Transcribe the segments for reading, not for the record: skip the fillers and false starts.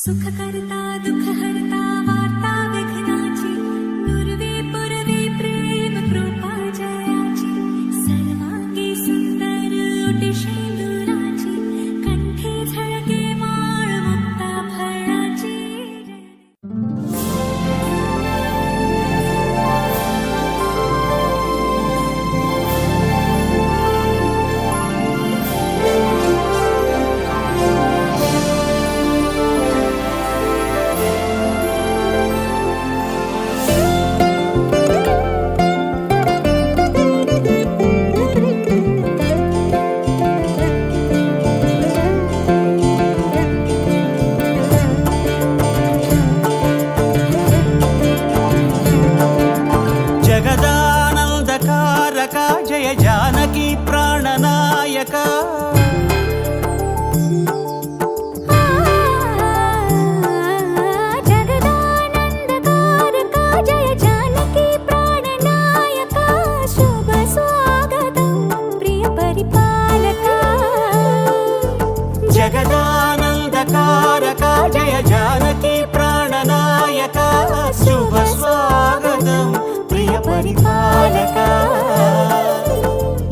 सुखकर्ता दुःखहर्ता वार्ता विघ्नाची नुरवे पुरवे प्रेम कृपा जयाची सर्वांगी सुंदर ओटी शेंदुराची कंठी झळके माळ मुक्ता फळाची जय जानकी प्राणनायक जगदानंदकारका जय जानकी प्राणनायक शुभ स्वागतं प्रिय परिपालका जगदानंदकारका जय जानकी प्राणनायक शुभ स्वागतं प्रिय परिपालका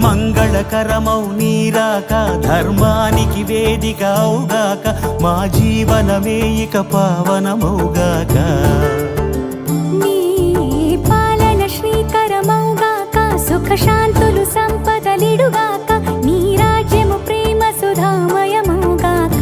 మంగళకరమౌ నీరాక ధర్మానికి వేదికవుగాక మా జీవనమే ఇక పావనమౌగాక నీ పాలన శ్రీకరమౌగాక సుఖ శాంతులు సంపదలిడుగాక నీ రాజ్యము ప్రేమ సుధామయమౌగాక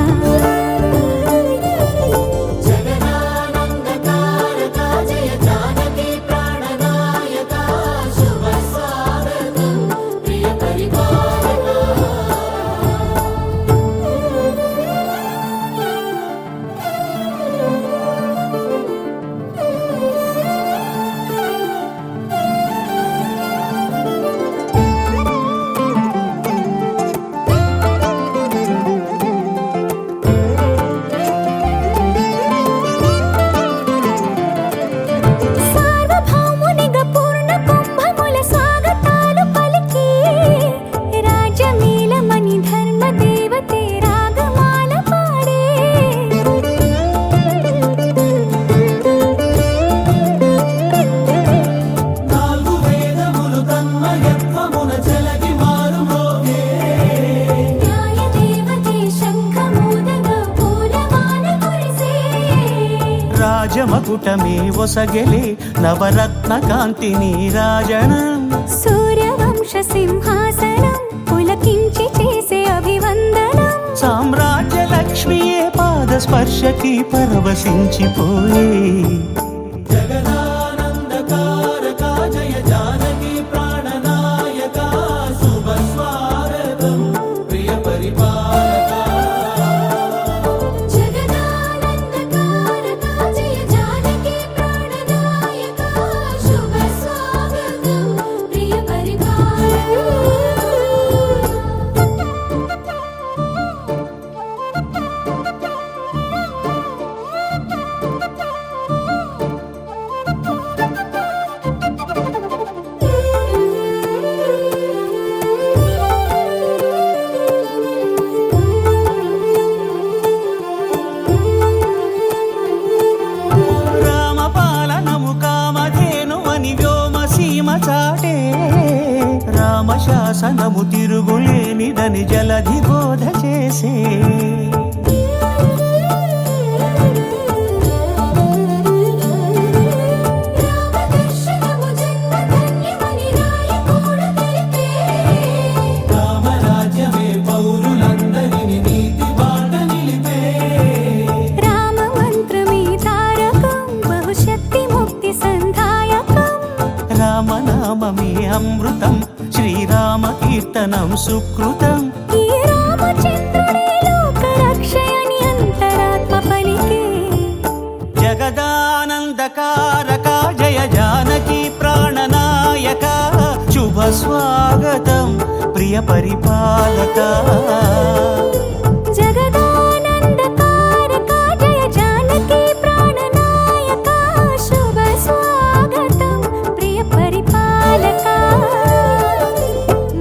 రాజమకుటమే ఒసగెలే నవరత్న కాంతి నీరాజనం సూర్యవంశ సింహాసనం పులకించి చేసే అభివందనం సామ్రాజ్య లక్ష్మియే పాద స్పర్శకి పరవశించిపోయే జగదానందకారకా జయ జానకి ప్రాణనాయక శుభ స్వాగతం ప్రియ పరిపాలకా రామశాసనము తిరుగులేనిదని జలధి బోధ చేసే రామరాజ్యమే పౌరులందరిని నీతి బాట నిలిపే రామ మంత్రమే తారకం బహుశక్తి ముక్తి సంధాయకం రామనామమే అమృతం శ్రీరామ కీర్తనం సుకృతం ఈ రామచంద్రుడే లోక రక్షయని అంతరాత్మ పలికే జగదానందకారక జయ జానకి ప్రాణనాయక శుభ స్వాగతం ప్రియ పరిపాలక జగదానందకారక జయ జానకి ప్రాణనాయక శుభ స్వాగతం ప్రియ పరిపాలక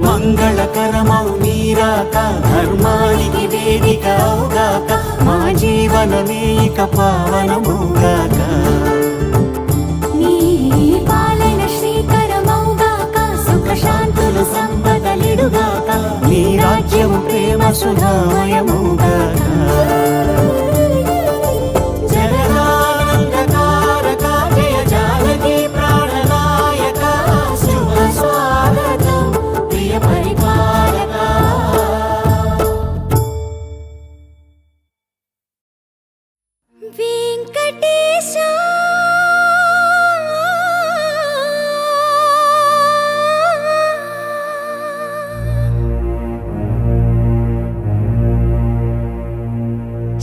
మంగళకరమౌ నీరాక ధర్మానికి వేదికవుగాక మా జీవనమే ఇక ఇక పావనముగాక. నీ పాలన శ్రీకరమౌగాక, సుఖ శాంతులు సంపదలిడుగాక, నీ రాజ్యము ప్రేమ సుధామయముగాక. జగదానందకారక జయ జానకి ప్రాణనాయక, శుభ స్వాగతం ప్రియ పరిపాలక. వెంకటేశ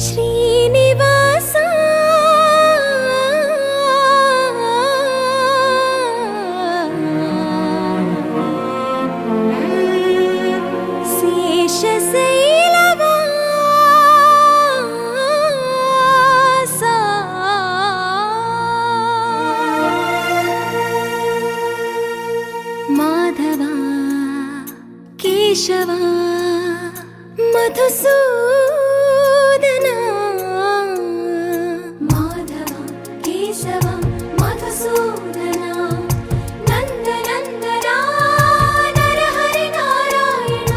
శ్రీనివాస మాధవ కేశవ మధుసూదన, మాధవ కేశవ మధుసూదన, నందనందన నరహరి నారాయణ,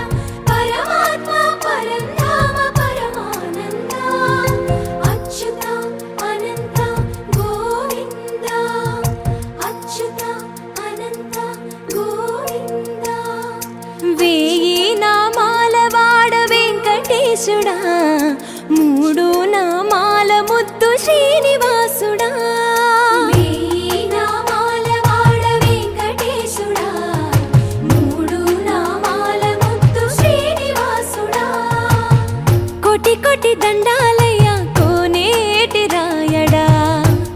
పరమాత్మ పరంధామ పరమానంద, అచ్యుత అనంత గోవింద, అచ్యుత అనంత గోవింద. వేయి నామాల వాడ వెంకటేశుడా, మూడు నామాల ముద్దు శ్రీనివాసుడా. వేయి నామాల వాడ వెంకటేశుడా, మూడు నామాల ముద్దు శ్రీనివాసుడా. కోటి కోటి దండాలయ్య కోనేటి రాయడా,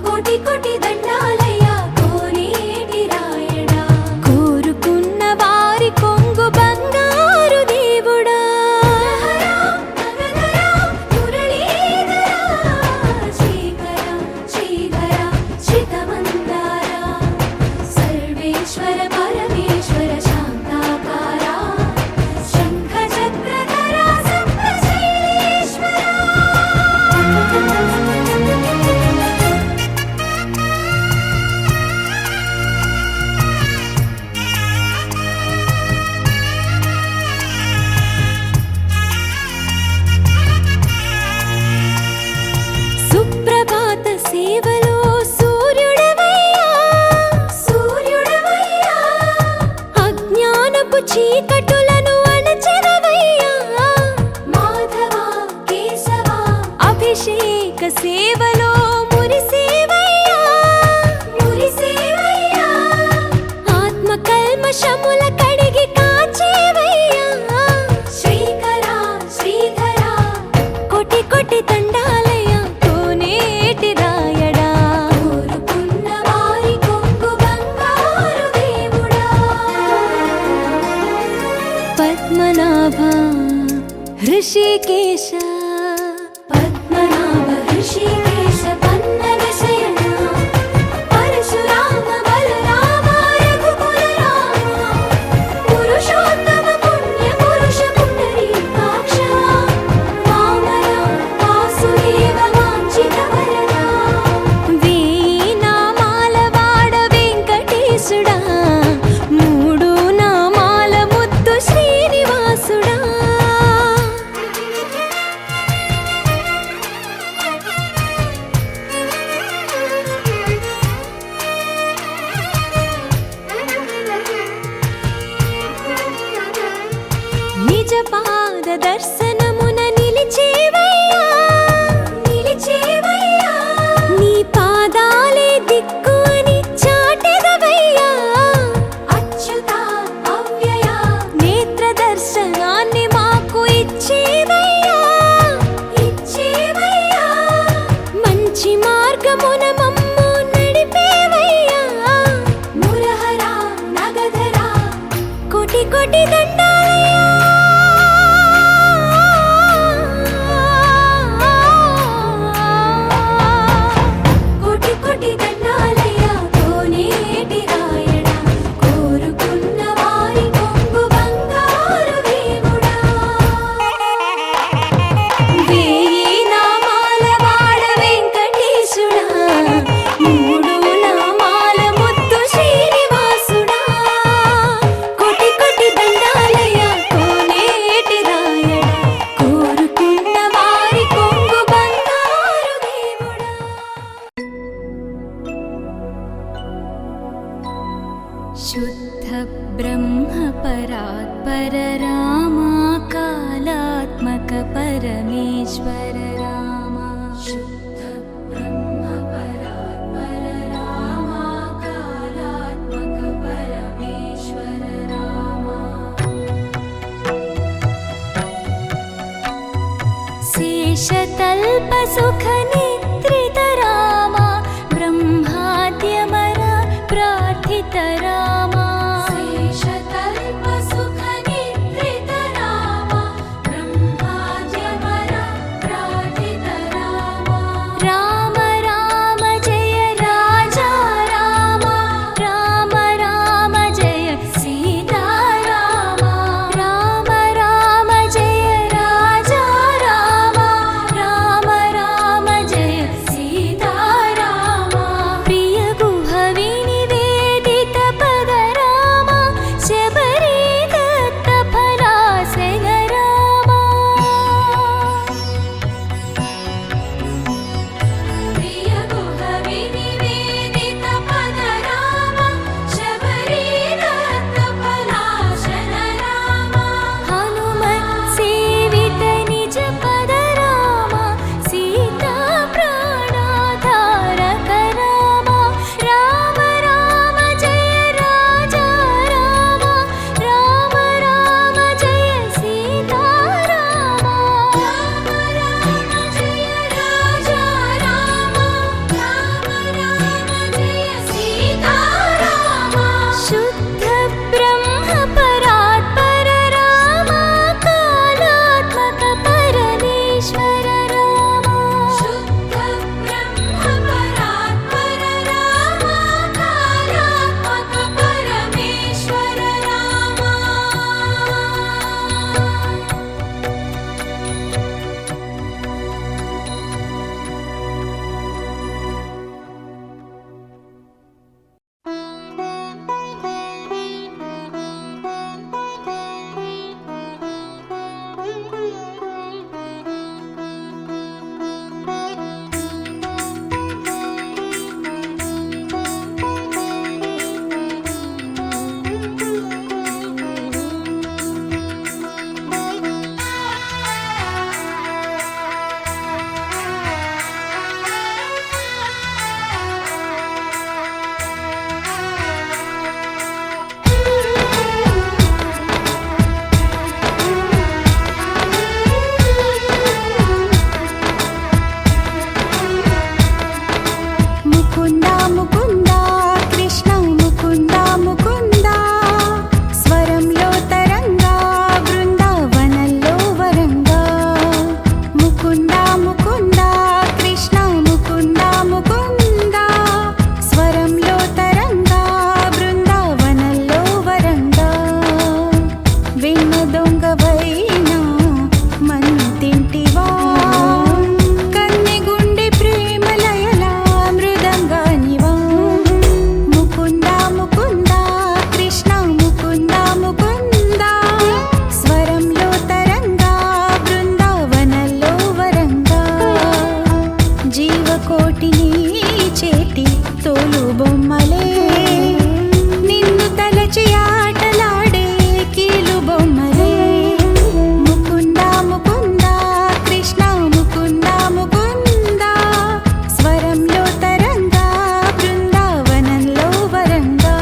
కోటి కోటి దండాలయ్య కోనేటి రాయడా, కోరుకున్న వారి కొంగు బంగారు దేవుడా. శ్రీకర శ్రీధర శ్రితమందార, సర్వేశ్వర పరమేశ్వర శాంతాకార, శంఖ చక్రధర సప్తశైలేశ్వర. సుప్రభాత సేవలో సూర్యుడవయ్యా, సూర్యుడవయ్యా, అజ్ఞానపు చీకటులను అణచెదవయ్యా. మాధవ కేశవ అభిషేక సేవలో మురిసేవయ్యా, మురిసేవయ్యా, ఆత్మ కల్మషముల కడిగి కాచేవయ్యా. శ్రీకర శ్రీధర కోటి కోటి దండాలయ కోనేటి రాయడా, కోరుకున్న వారి కొంగు బంగారు దేవుడా. పద్మనాభ హృషికేశ, పద్మనాభ హృషికేశ పన్నగ శయన, పరశురామ బలరామ రఘుకుల రామ, పురుషోత్తమ పుణ్య పురుష పుండరీకాక్ష, వామన వాసుదేవ వాంఛిత వరద. వేయి నామాల వాడ వెంకటేశుడా, మూడు నామాల ముద్దు శ్రీనివాసుడా. నిజ పాద దర్శనమున నిలిచేవయ్యా, నిలిచేవయ్యా, నీ పాదాలే దిక్కు అని చాటెదవయ్యా. అచ్యుత అవ్యయ నేత్ర దర్శనాన్ని మాకు ఇచ్చేవయ్యా, ఇచ్చేవయ్యా, మంచి మార్గమున మమ్ము నడిపేవయ్యా. మురహర నగధర కోటి కోటి దండాలయ్యా. కోటి కోటి దండాలయ్య కోనేటి రాయడా, కోరుకున్న వారి కొంగు బంగారు దేవుడా. వేయి నామాల వాడ వెంకటేశుడా, ब्रह्मपरात्पर रामा कालात्मक परमेश्वर रामा शुद्ध ब्रह्मपरात्पर रामा कालात्मक परमेश्वर रामा शेषतल्प सुख निद्रित रामा ब्रह्माद्यमर प्रार्थित रामा शेषतल्प सुख निद्रित रामा ब्रह्माद्यमर प्रार्थित रामा राम राम जय राजा रामा राम राम जय सीता रामा राम राम जय राजा रामा राम राम जय सीता रामा प्रिय गुह विनिवेदित पद रामा शबरी दत्त फलासन रामा प्रिय गुह विनिवेदित पद रामा शबरी दत्त फलासन रामा हनुमत् सेवित निज पद रामा सीता प्राणाधारक रामा राम राम जय राजा रामा राम राम जय सीता रामा राम राम जय राजा रामा राम राम जय सीता रामा शुद्ध ब्रह्म परात्पर रामा कालात्मक परमेश्वर रामा शुद्ध ब्रह्म परात्पर रामा कालात्मक परमेश्वर रामा ముకుందా ముకుందా కృష్ణ ముకుందా ముకుందా స్వరంలో తరంగా బృందావనంలో వరంగా ముకుందా ముకుందా కృష్ణ ముకుందా ముకుందా స్వరంలో తరంగా బృందావనంలో వరంగా వెన్న దొంగవైనా మన్ను తింటివా కన్నె గుండె ప్రేమలయలా మృదంగానివా ముకుందా ముకుందా కృష్ణ ముకుందా ముకుందా స్వరంలో తరంగా బృందావనంలో వరంగా జీవకోటిని చేతి తోలు బొమ్మలే నిన్ను తలచి ఆటలాడే కీలు బొమ్మలే ముకుందా ముకుందా కృష్ణ ముకుందా ముకుందా స్వరంలో తరంగా బృందావనంలో వరంగా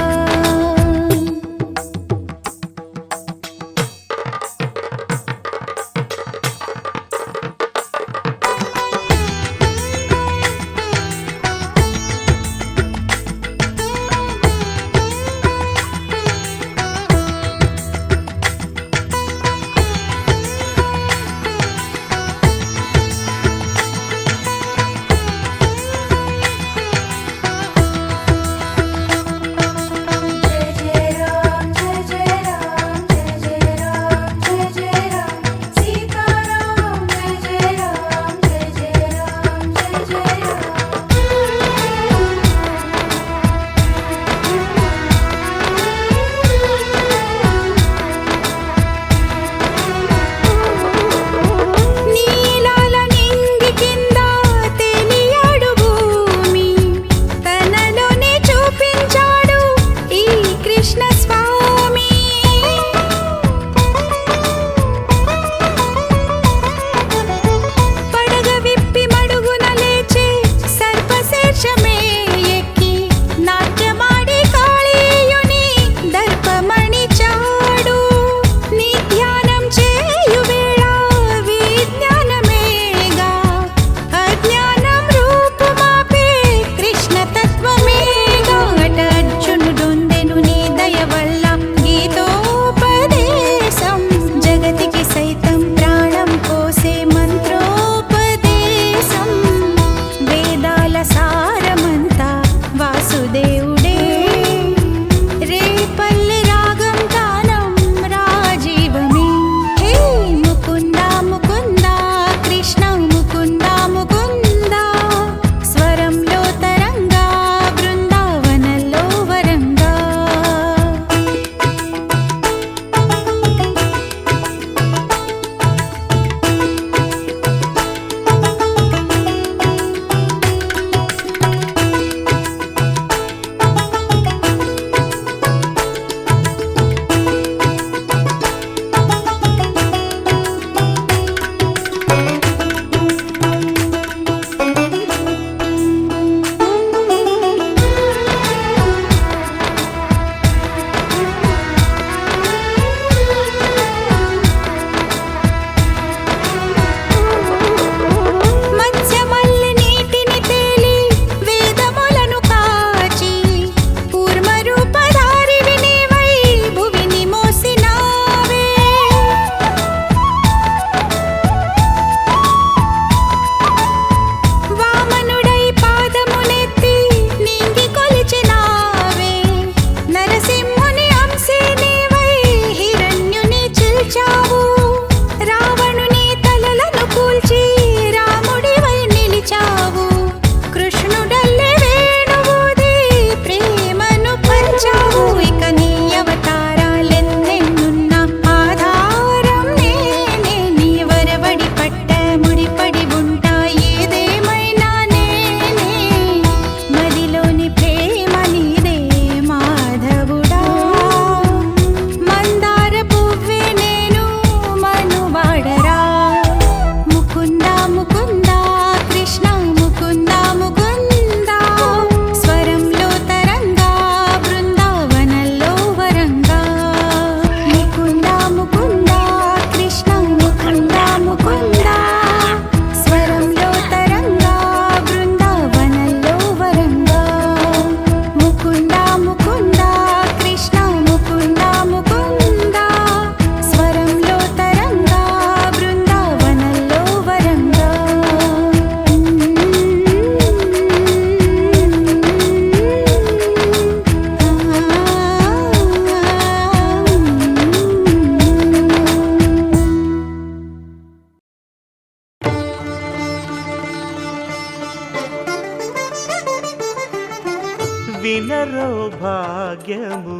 వినరో భాగ్యము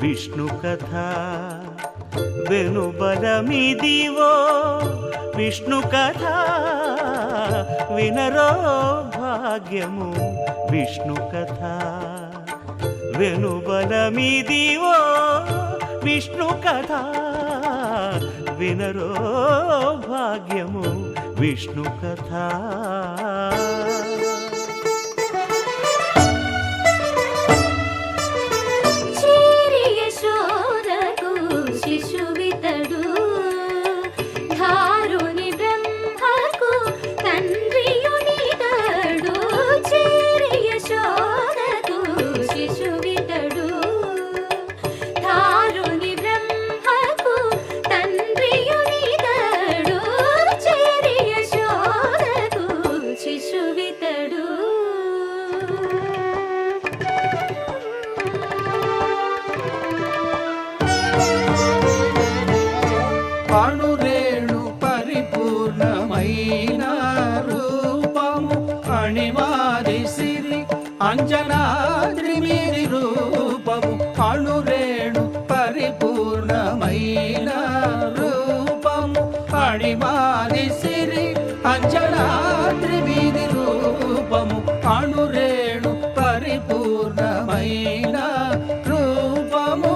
విష్ణు కథ వెనుబలమిదివో విష్ణు కథ వినరో భాగ్యము విష్ణు కథ వెనుబలమిదివో విష్ణు కథ వినరో భాగ్యము విష్ణు కథ. అణురేణు పరిపూర్ణమైన రూపము అణిమాది సిరి అంజనాద్రి మీది రూపము అణురేణు పరిపూర్ణమైన రూపము అణిమాది సిరి అంజనాద్రి మీది రూపము అణురేణు పరిపూర్ణమైన రూపము.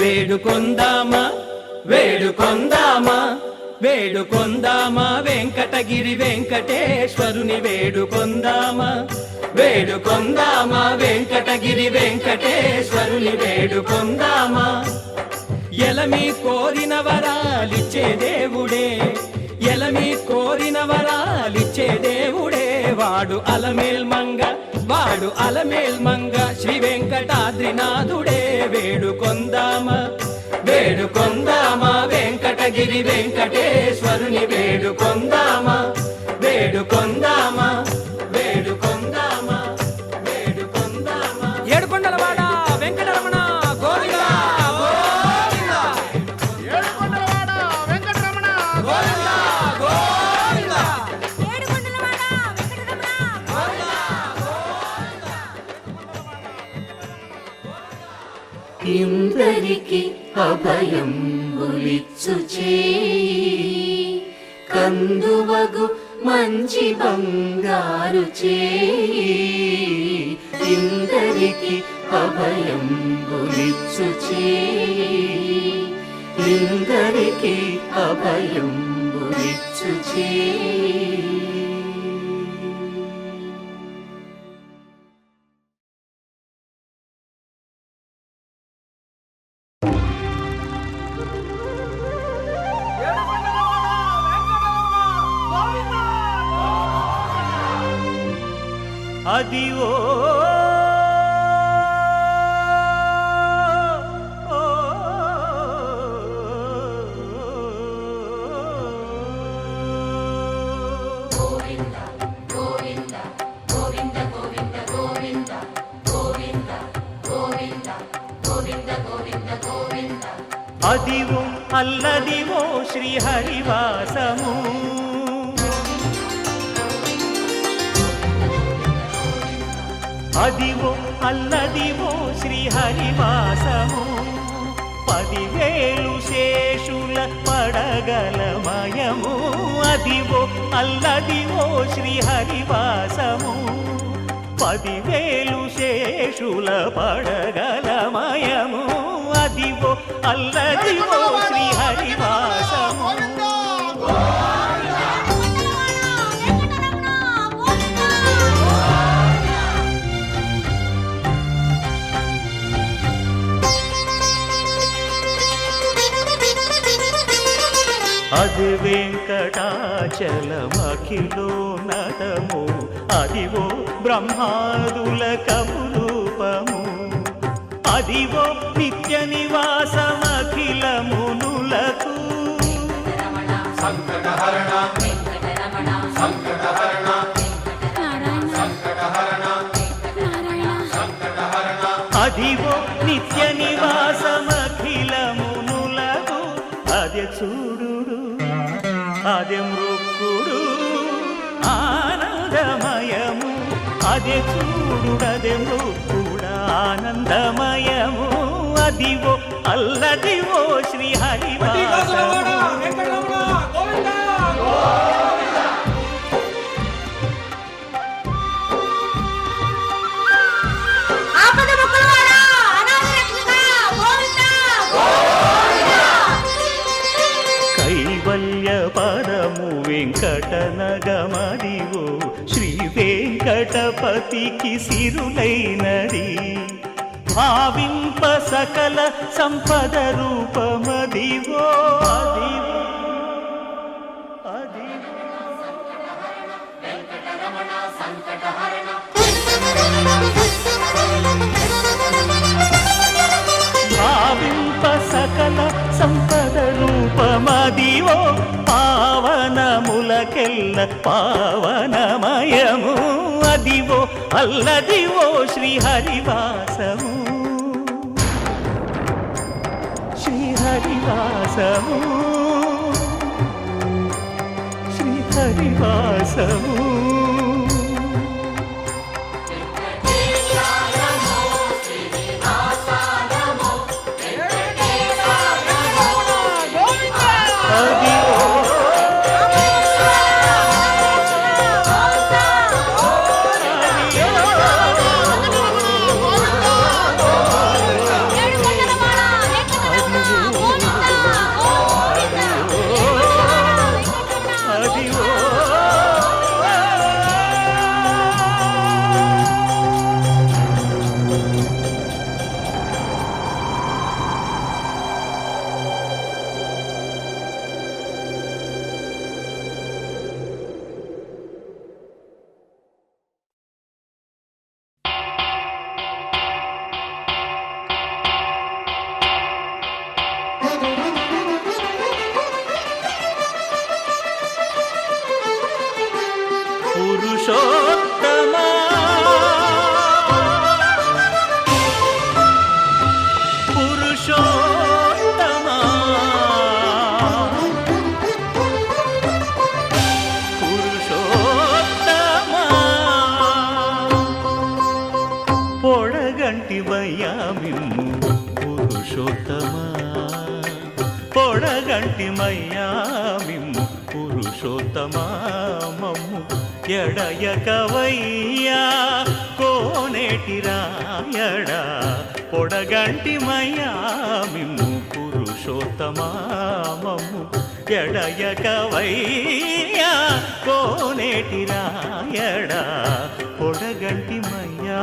వేడుకొందామా వేడుకొందామా వేడుకొందామా వెంకటగిరి వెంకటేశ్వరుని వేడుకొందామా వేడుకొందామా వెంకటగిరి వెంకటేశ్వరుని వేడుకొందామా. ఎలమి కోరిన వరాలిచ్చే దేవుడే ఎలమి కోరిన వరాలిచ్చే దేవుడే వాడు అలమేల్మంగ వాడు అలమేల్మంగ శ్రీ వెంకటాద్రినాథుడే వేడుకొందామా వేడుకొందామా వెంకటగిరి వెంకటేశ్వరుని వేడుకొందామా వేడుకొందామా వేడుకొందామా వేడుకొందామా. ఏడుకొండలవాడ వెంకటరమణ గోవిందా గోవిందా ఏడుకొండలవాడ వెంకటరమణ గోవిందా గోవిందా ఏడుకొండలవాడ వెంకటరమణ గోవిందా గోవిందా. ఇందరికి అభయం ఉలిచ్చు చేయి కందువగు మంచి బంగారు చేయి ఇందరికి అభయం ఉలిచ్చు చేయి ఇందరికి అభయం ఉలిచ్చు చేయి. అదివో అదివో అల్లదివో శ్రీహరివాసము అదివో అల్లదివో శ్రీహరివాసము 10,000 శేషుల పడగలమయము అదివో అల్లదివో శ్రీహరివాసము 10,000 శేషుల పడగలమయము అదివో అల్లదివో శ్రీహరివాసము. అది వెంకటాచలమఖిలో నటము అదివో బ్రహ్మాదుల కపురూపము అదివో నిత్య నివాసమఖిల మునులకు అదే చూడు అదే మృక్కుడు ఆనందమయము అదే చూడు అదే మృక్కుడు ఆనందమయము అదివో అల్లదివో శ్రీహరివాసము కైవల్య పదము వెంకటనగమదివో శ్రీ వెంకటపతికి సిరులైనది భావింప సకల సంపద రూపమదివో అదివో అదివో భావింప సకల సంపద రూపమదివో పావనములకెల్ల పావనమయము అదివో అల్లదివో శ్రీహరివాసము శ్రీహరివాసము శ్రీహరివాసము పురుషోత్తమా పురుషోత్తమా పురుషోత్తమా పొడగంటివయ్యా మిమ్ము పురుషోత్తమా పొడగంటిమయ్యా మిమ్ము పురుషోత్తమా మమ్ము ఎడయకవయ్యా కోనేటి రాయడా పొడగంటిమయ్యా మిమ్ము పురుషోత్తమా మమ్ము ఎడయకవయ్యా కోనేటి రాయడా పొడగంటిమయ్యా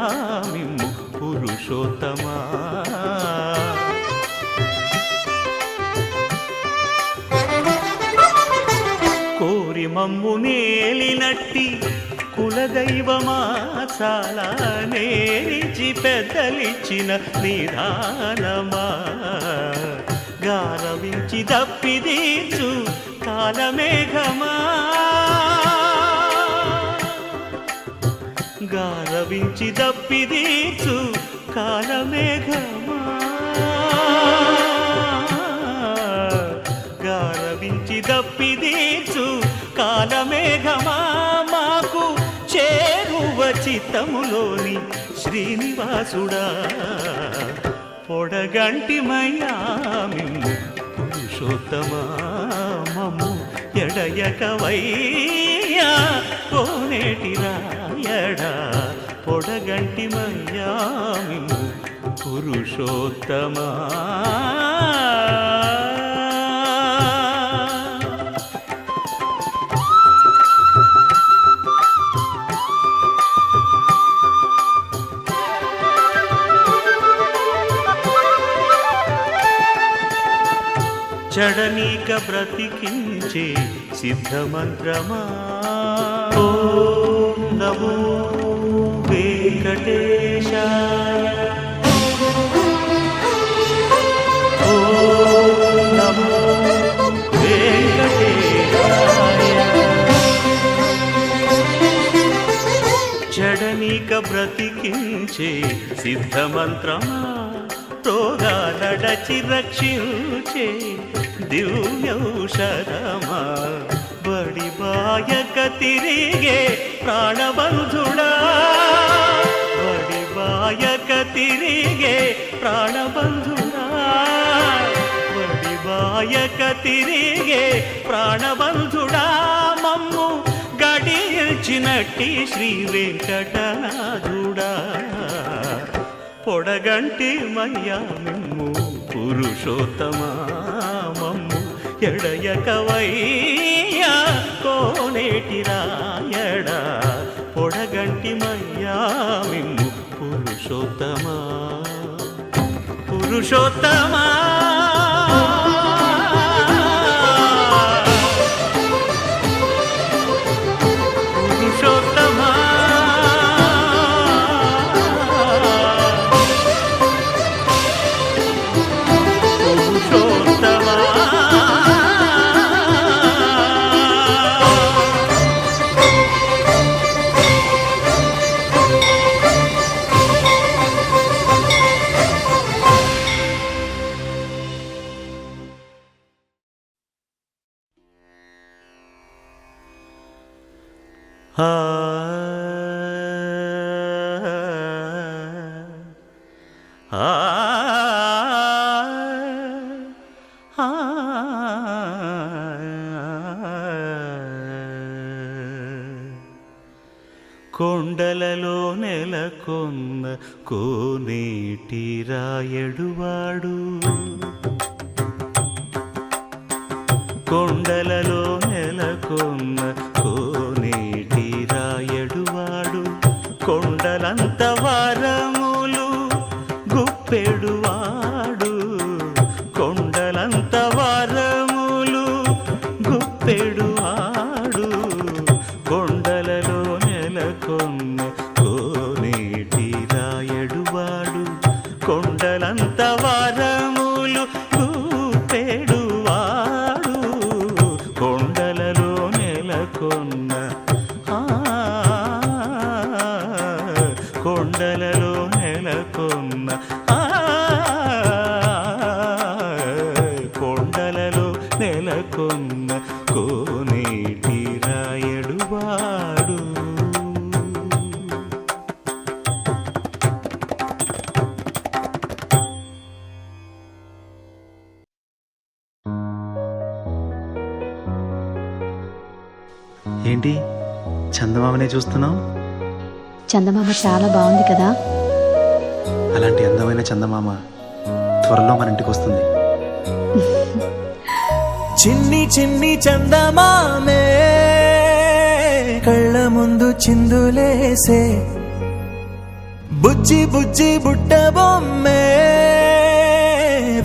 మిమ్ము పురుషోత్తమా కోరి మమ్ము నేలినట్టి కులదైవమా చాలా నేరిచి పెద్దలిచ్చిన నిదానమా గారవించి దప్పిదీచు కాలమేఘమా గారవించి దప్పిదీచు కాలమేఘమా గారవించి దప్పిదీచు కాలమేఘమా మాకు చేరువ చిత్తములోని శ్రీనివాసుడా పొడగంటిమయ్యా మిమ్ము పురుషోత్తమా మమ్ము ఎడయకవయ్యా కోనేటి రాయడా పొడగంటిమయ్యా మిమ్ము పురుషోత్తమా చడనీక బ్రతికించే సిద్ధమంత్రమా ఓం నమో వెంకటేశాయ ఓం నమో వెంకటేశాయ చడనీక బ్రతికించే సిద్ధమంత్రమా రోగాలడచి రక్షించే దివ్యౌషధమా బడిబాయక తిరిగే ప్రాణబంధుడా బడిబాయక తిరిగే ప్రాణబంధుడా బడిబాయక తిరిగే ప్రాణబంధుడా మమ్ము గడిచినట్టి శ్రీ వెంకటనాథుడా పొడగంటి మయ్యా మిమ్ము పురుషోత్తమా మమ్ము ఎడయకవయ్యా కోనేటి రాయడా పొడగంటి మయ్యా మిమ్ము పురుషోత్తమా పురుషోత్తమా పురుషోత్తమా పురుషోత్తమా ఆ ఆ ఆ కొండలలో నెలకొన్న కోనేటి రాయడువాడు కొండలలో నెలకొన్న కోనేటి రాయడువాడు కొండలంత వారములు గుప్పెడువాడు కొండలంత వారములు గుప్పెడువాడు కొండలలో నెలకొన్న కోనేటి రాయడువాడు కొండలంత వారములు గుప్పెడువాడు కొండలలో నెలకొన్న కొండలలో నెలకొన్న కొండలలో నెలకొన్న కోనేటి రాయడువాడు ఏంటి చందమామనే చూస్తున్నావు? చందమామ చాలా బాగుంది కదా. అలాంటి అందమైన చందమామ త్వరలో మన ఇంటికి వస్తుంది. చిన్ని చిన్ని చందమామే కళ్ళ ముందు చిందులేసే బుజ్జి బుజ్జి బుట్ట బొమ్మే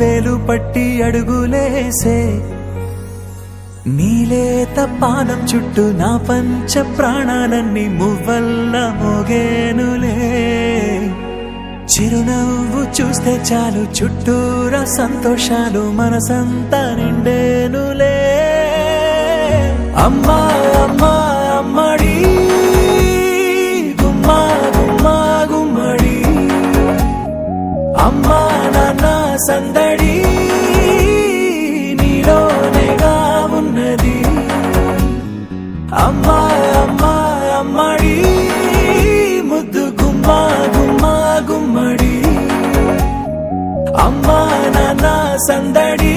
వేలు పట్టి అడుగులేసే నీలేత పానం చుట్టూ నా పంచ ప్రాణాలన్నీ మువ్వల్ల మోగేనులే చిరునవ్వు చూస్తే చాలు చుట్టూరా సంతోషాలు మనసంతా నిండేనులే అమ్మా అమ్మా అమ్మడి గుమ్మా గుమ్మా గుమ్మడి అమ్మా నాన్న సందడి నీలోనేగా ఉన్నది అమ్మా అమ్మా అమ్మడి ముద్దు గుమ్మా గుమ్మా గుమ్మడి అమ్మా నాన్న సందడి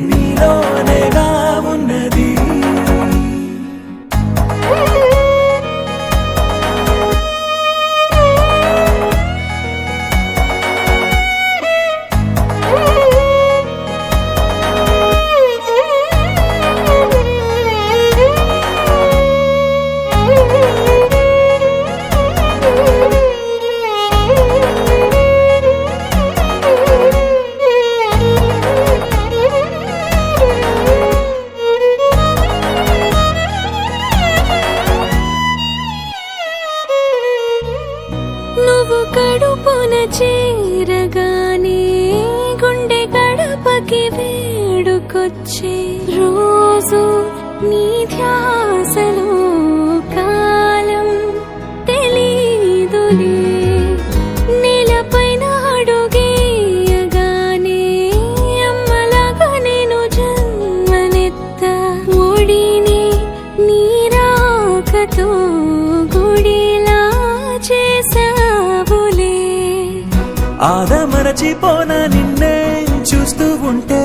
నీలోనేగా ఉన్నది నువ్వు కడుపున చేరగానే గుండె గడపకి వేడుకొచ్చే రోజు నీ ధ్యాసలో కాలం తెలీదులే నేలపైన అడుగేయగానే అమ్మలాగా ఆదమరచిపోనా నిన్నే చూస్తూ ఉంటే,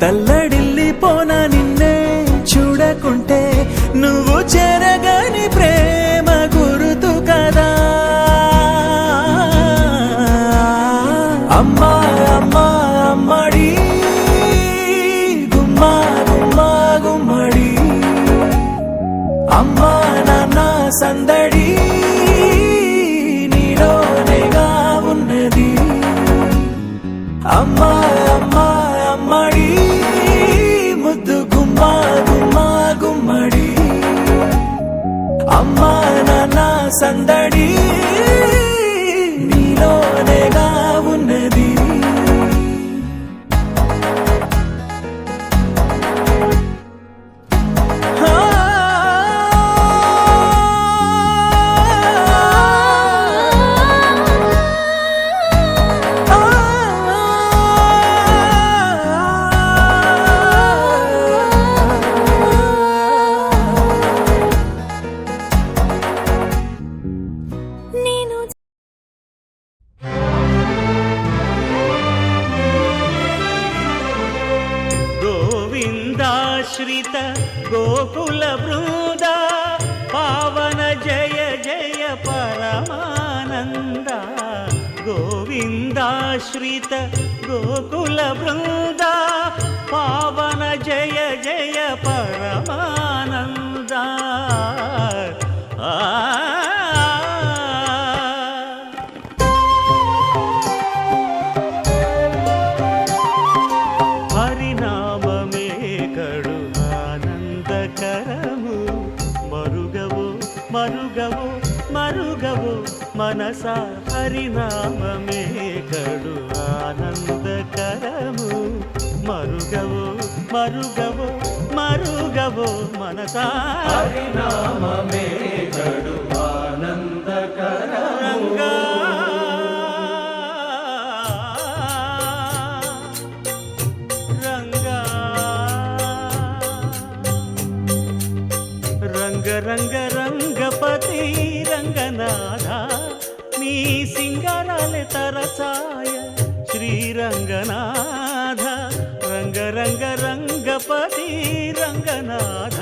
తల్లడిల్లిపోనా నిన్నే చూడకుంటే, నువ్వు చెరగని ప్రేమ గురుతు కదా. అమ్మా అమ్మా అమ్మడి గుమ్మా గుమ్మా గుమ్మడి, అమ్మా నాన్న సందడి నీలోనేగా ఉన్నది. అమ్మా అమ్మా అమ్మడి ముద్దు గుమ్మా గుమ్మా గుమ్మడి, అమ్మా నాన్న సందడి నీలోనేగా ఉన్నది. నేను గోవిందాశ్రిత గోకుల బృంద పావన జయ జయ పరమానంద. గోవిందాశ్రిత గోకుల బృంద పావన జయ జయ పరమానంద. హరినామమే కడు ఆనందకరము, మరుగవో మరుగవో మరుగవో మనస. హరినామమే కడు ఆనందకరము, మరుగవో మరుగవో మరుగవో మనస. హరినామమే కడు ఆనందకరము. రంగా రంగ రంగ రంగపతి రంగనాథ, నీ సింగారాలే తరచాయ శ్రీరంగనాథ. రంగ రంగ రంగపతి రంగనాథ,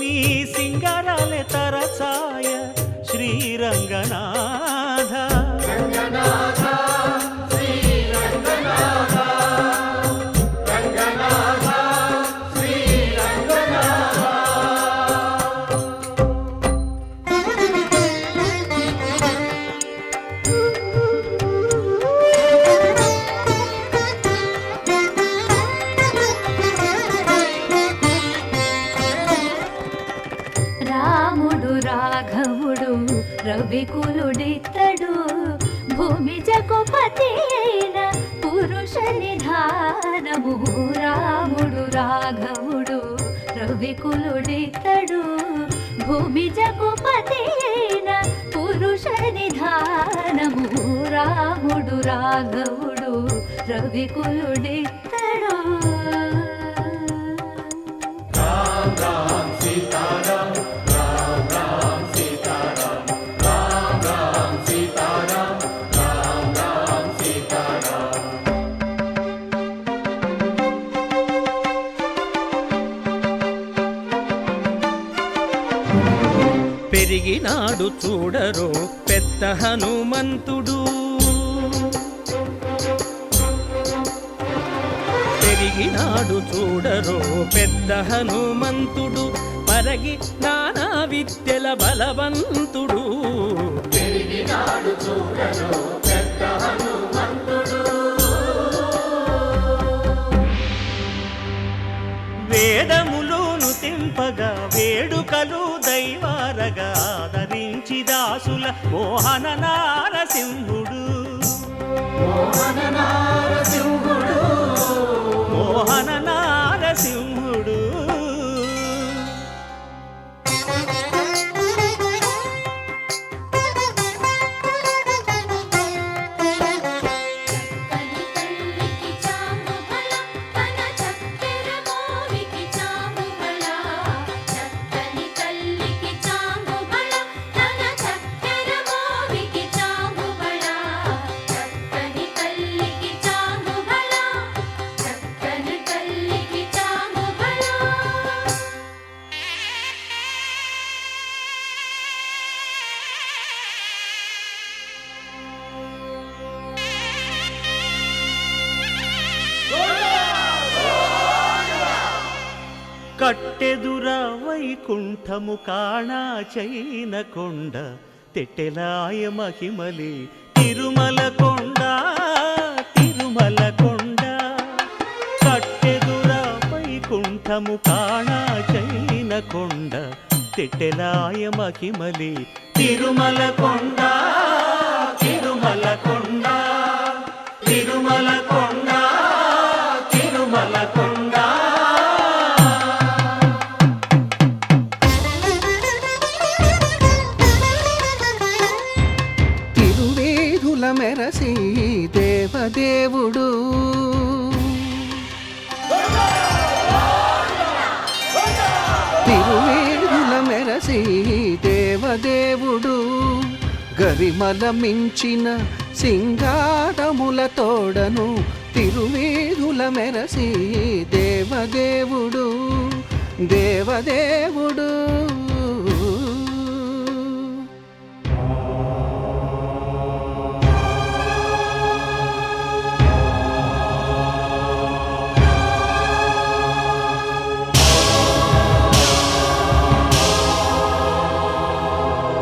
నీ సింగారాలే తరచాయ శ్రీరంగనాథ. రాముడు రాఘవుడు రవికులుడితడు, భూమి జగపతి అయిన పురుష నిధానము. రాముడు రాఘవుడు రవికులుడితడు, భూమి జగపతి అయిన పురుష నిధానము. రాముడు రాఘవుడు రవికులుడితడు. పెరిగినాడు చూడరో పెద్ద హనుమంతుడు, పెరిగినాడు చూడరో పెద్ద హనుమంతుడు, పరగి నానా విద్యల బలవంతుడు. పెరిగినాడు చూడరో పెద్ద హనుమంతుడు. వేదములోను తెంపగా వేడుకలు దైవారగా ఆదరించి దాసుల మోహన నారసింహుడు. మోహన నారసింహుడు. చక్కని కట్టెదుర వైకుంఠము కాణా చైన కొండ తెట్టెలాయ మహిమలే తిరుమల కొండ తిరుమల కొండ కట్టెదుర వైకుంఠము కాణా చైన కొండ తెట్టెలాయ మహిమలే తిరుమల కొండ తిరుమల కొండ తిరుమల కొండ తిరుమల కొండ. తిరువేధుల మెరసి దేవదేవుడు తిరువేధుల మెరసి దేవదేవుడు గరిమల మించిన సింగారముల తోడను తిరువేధుల మెరసి దేవదేవుడు దేవదేవుడు.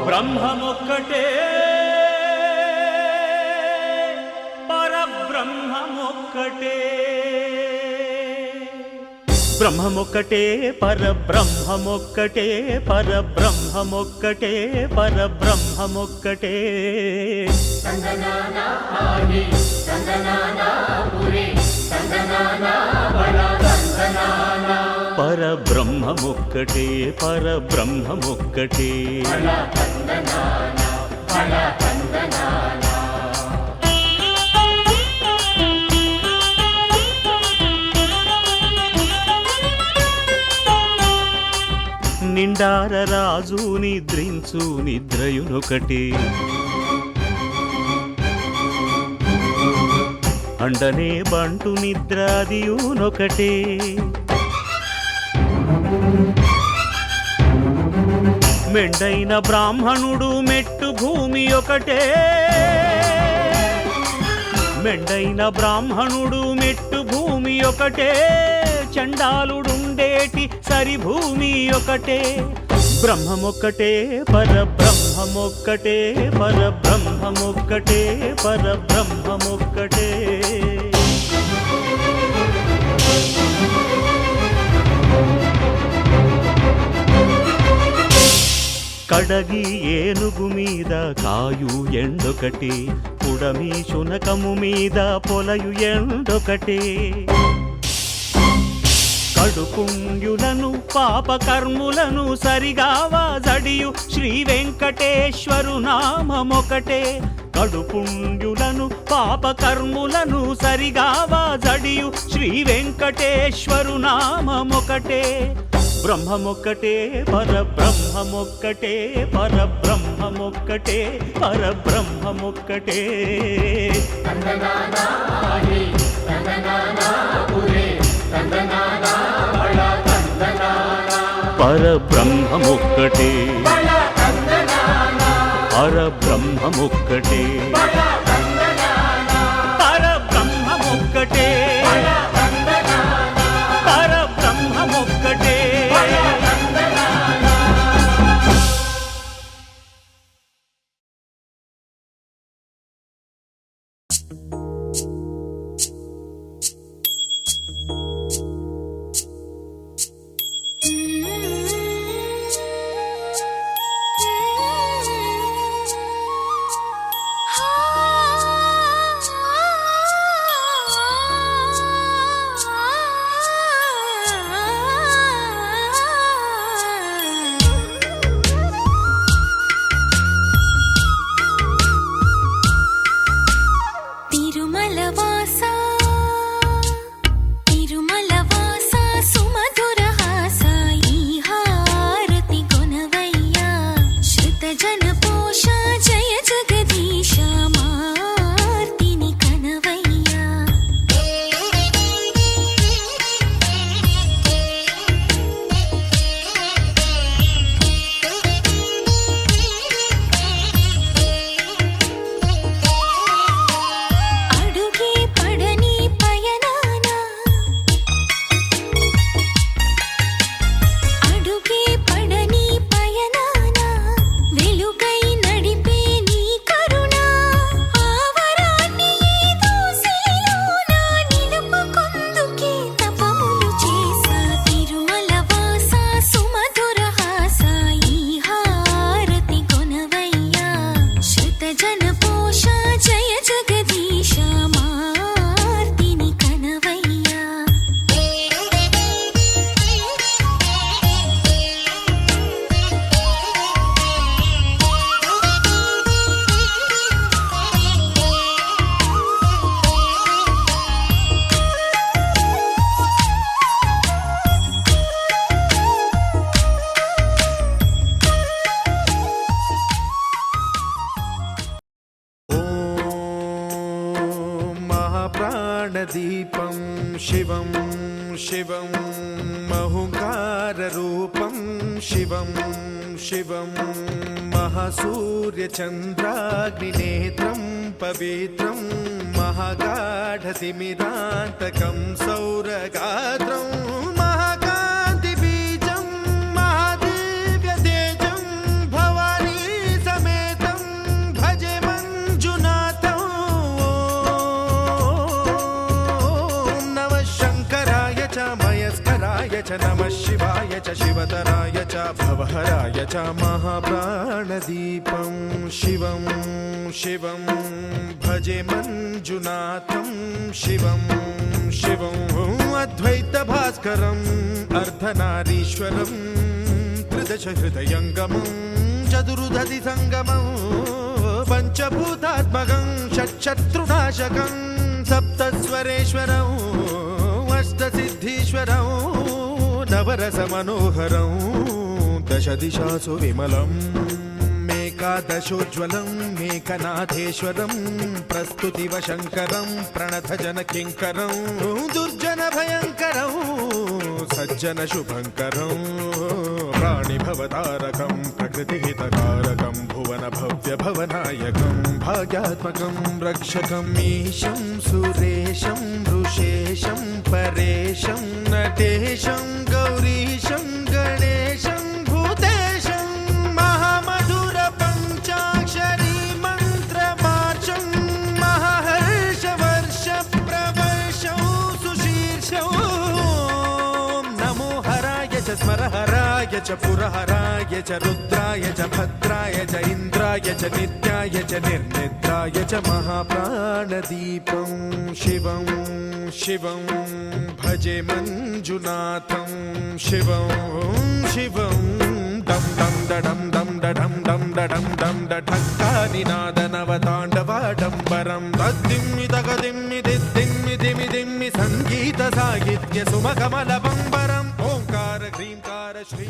బ్రహ్మమొక్కటే పరబ్రహ్మమొక్కటే బ్రహ్మమొక్కటే పరబ్రహ్మమొక్కటే పరబ్రహ్మమొక్కటే పరబ్రహ్మమొక్కటే. పరబ్రహ్మమొక్కటే పరబ్రహ్మమొక్కటే. నిండార రాజు నిద్రించు నిద్రయునొకటే అండనే బంటు నిద్రాదియునొకటే మెండైన బ్రాహ్మణుడు మెట్టు భూమి ఒకటే మెండైన బ్రాహ్మణుడు మెట్టు భూమి ఒకటే చండాలుడుండేటి సరి భూమి ఒకటే. బ్రహ్మమొక్కటే పరబ్రహ్మమొక్కటే పరబ్రహ్మమొక్కటే పరబ్రహ్మమొక్కటే. కడగి ఏనుగు మీద కాయు ఎండొకటి పుడమి శునకము మీద పొలయు ఎండొకటి కడుపుండ్యులను పాపకర్ములను సరిగావా జడియు శ్రీ వెంకటేశ్వరు నామమొకటే కడుపుండ్యులను పాపకర్ములను సరిగావా జడియు శ్రీ వెంకటేశ్వరు నామమొకటే. బ్రహ్మమొక్కటే పరబ్రహ్మమొక్కటే పరబ్రహ్మమొక్కటే పరబ్రహ్మమొక్కటే. పరబ్రహ్మమొక్కటే పరబ్రహ్మమొక్కటే పరబ్రహ్మమొక్కటే పరబ్రహ్మమొక్కటే. ఆ శివం శివం మహుంకారరూపం శివం శివం మహాసూర్యచంద్రాగ్నినేత్రం పవిత్రం మహాగాఢతిమిరాంతకం సౌరగాత్రం మహాకాంతిబీజం మహాదివ్యతేజం భవానీ సమేతం భజే మంజునాథం ఓం నమః శంకరాయ చ మయస్కరాయ చ నమః శివాయ చ శివతరాయ చ భవహరాయ చ మహాప్రాణదీపం శివం శివం భజే మంజునాథం శివం శివం అద్వైత భాస్కరం అర్ధనారీశ్వరం త్రిదశ హృదయంగమం చతురుదధి సంగమం పంచభూతాత్మకం షట్శత్రునాశకం సప్తస్వరేశ్వరం అష్టసిద్ధీశ్వరం నవరస మనోహరం దశ దిశాసు విమలం ఏకాదశోజ్వలం మేకనాథేశ్వరం ప్రస్తుతివ శంకరం ప్రణత జన కింకరం దుర్జన భయంకరం సజ్జన శుభంకరం ప్రాణిభవతారకం ప్రకృతిహితకారకం భువన భవ్య భవనాయకం భాగ్యాత్మకం రక్షకం ఈశం సురేశం ఋషేశం పరేశం నటేశం గౌరీశం గణేశం భూతేశం మహామధుర పంచాక్షరీ మంత్రమార్చం మహాహర్షవర్ష ప్రవర్షం సుశీర్షం నమో హరాయ చ స్మరహరాయ చ పురహరాయ చ రుద్రాయ చ భద్రాయ చ ఇంద్రాయ చ నిత్యాయ చ నిర్నిద్రాయ చ మహాప్రాణదీపం శివం శివం భజే మంజునాథం శివం శివం డం డం డడం డం డడం డం డడం డం ఢక్కానినాదనవతాండవాడంబరం తద్దిమ్మి తగదిమ్మి దిద్దిమ్మి దిమి దిమ్మి సంగీత సాహిత్య సుమకమల బంబరం ఓంకార హ్రీంకార శ్రీ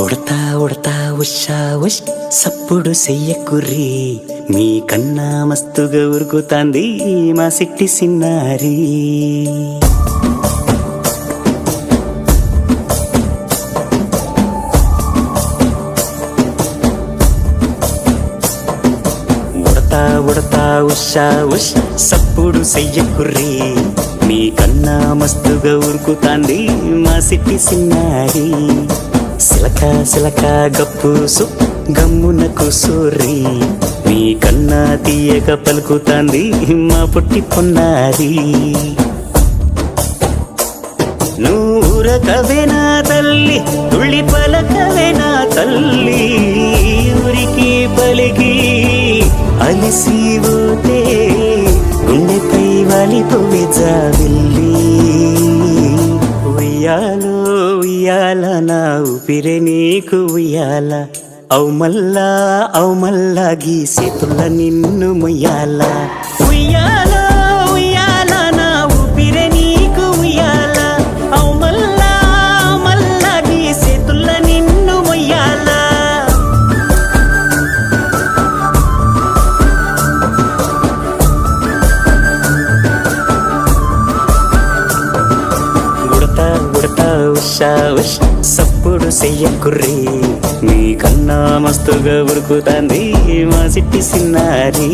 ఉడతా ఉడతా ఉషా ఉష్ సప్పుడు చెయ్యకుర్రి మీ కన్నా మస్తుగా ఉరుకుతాంది మా సిట్టి సిన్నారి ఉడతా ఉడతా ఉషా ఉష్ సప్పుడు చెయ్యకుర్రి మీ కన్నా మస్తుగా ఉరుకుతాంది మా సిట్టి సిన్నారి సిలక సిలక గప్పు సు గమ్మున కూసూరి మీ కన్నా తీయక పలుకుతాంది మా పుట్టి పొన్నారి నూరకవేనా తల్లి తుళ్ళి పలకవేనా తల్లి ఊరికి పలికి అలిసిపోతే గుండెపై వాలిపోవే జాబిల్లి ఉయ్యాలో ఉయ్యాల నా ఊపిరే నీకు ఉయ్యాల అవు మల్లా గీసేతుల్ల నిన్ను ముయ్యాల ఉయ్యాల ఉయ్యాల నా ఊపిరే నీకు ఉయ్యాల అవు మల్లా గీసేతుల్ల నిన్ను ముయ్యాల ఉషా ఉష్ సప్పుడు చెయ్యకుర్రి మీ కన్నా మస్తుగా ఉరుకుతాంది మా సిట్టి సిన్నారి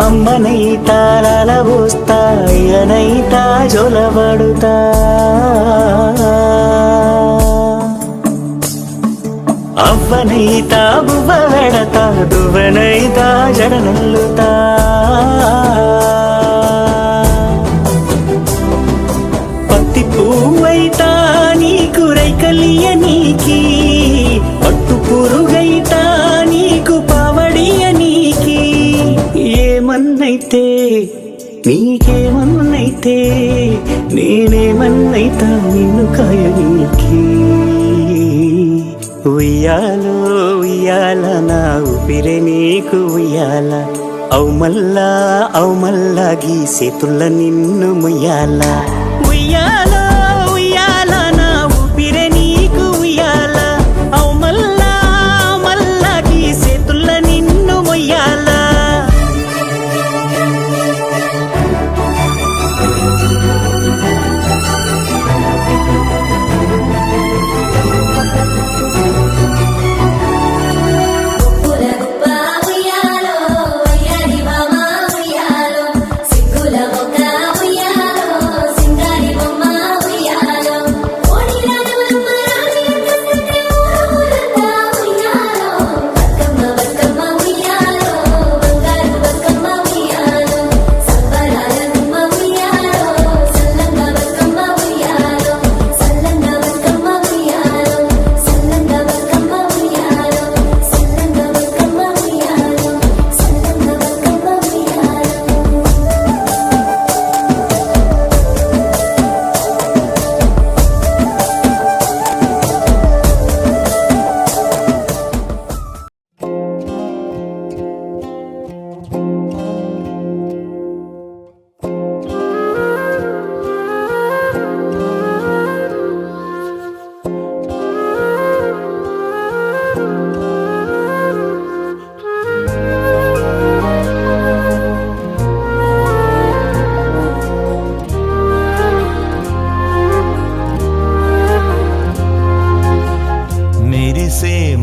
అమ్మనైతా లాలబోస్తా అయ్యనైతా జొలబడుతా అవ్వనైతా బువ్వ వెడతా దువ్వనైతా జడనల్లుతా పత్తి పువ్వైతా నీకు రైకలియ నీకి పట్టు పురుగైతా నీకు పావడియ నీకి ఏమన్నైతే నీకేమన్నైతే అయితే నేనేమన్నైతా నిన్ను కాయనీకి. ఉయ్యాలో ఉయ్యాల నా ఊపిరే నీకు ఉయ్యాల, అవు మల్లా గీసేతుల్ల నిన్ను ముయ్యాల. ఉయ్యాలో ఉయ్యాల నా ఊపిరే నీకు ఉయ్యాల, అవు మల్లా గీసేతుల్ల నిన్ను ముయ్యాల.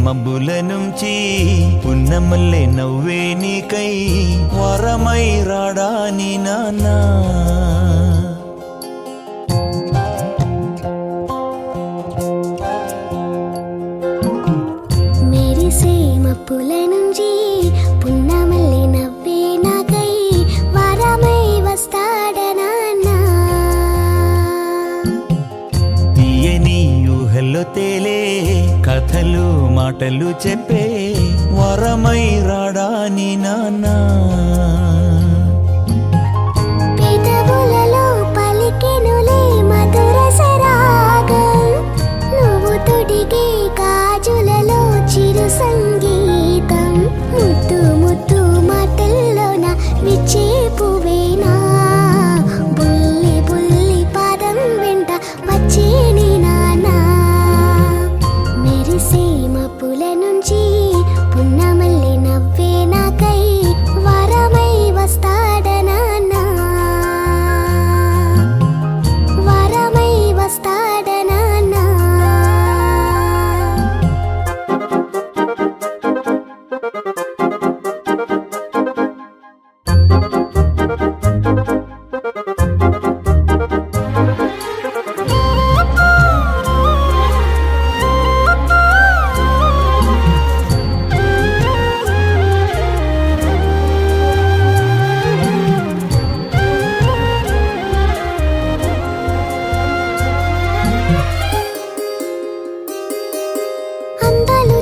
మబ్బుల నుంచి పున్నమల్లె నవ్వే నీకై వరమై రాడాని నాన్నా. మెరిసే మబ్బుల నుంచి పున్నమల్లె నవ్వే నాకై వరమై వస్తాడనా. తీయని ఊహల్లో తేలే కథలు మాటలు చెప్పే వరమై రాడాని నాన్నా. పెదవులలో పలికెనులే మధుర సరాగం, నువ్వు తొడిగే గాజులలో చిరు సంగీతం. ముద్దు ముద్దు మాటల్లోన విచ్చే పువ్వేనా, బుల్లి బుల్లి పాదం వెంట వచ్చే నీ నానా. మెరిసే మబ్బుల నుంచి పున్నమల్లి నవ్వే నాకై వరమై వస్తాడనా, వరమై వస్తాడనా.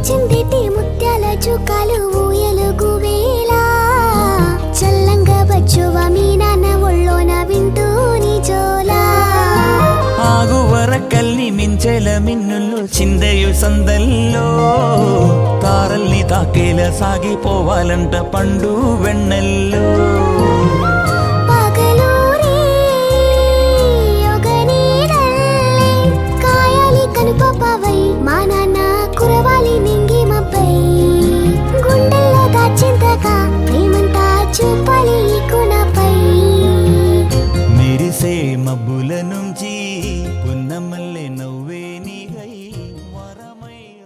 చిందిటి ముత్యాల చుక్కలు ఊయలుగు వేళ, చల్లంగా వచ్చువ మీ నాన్న ఒళ్ళోన వింటూ నీ జోలా. ఆగువర కల్లి మించెల మిన్నులు చిందయు సందల్లో, తారల్ని తాకేలా సాగిపోవాలంట పండు వెన్నెల్లో.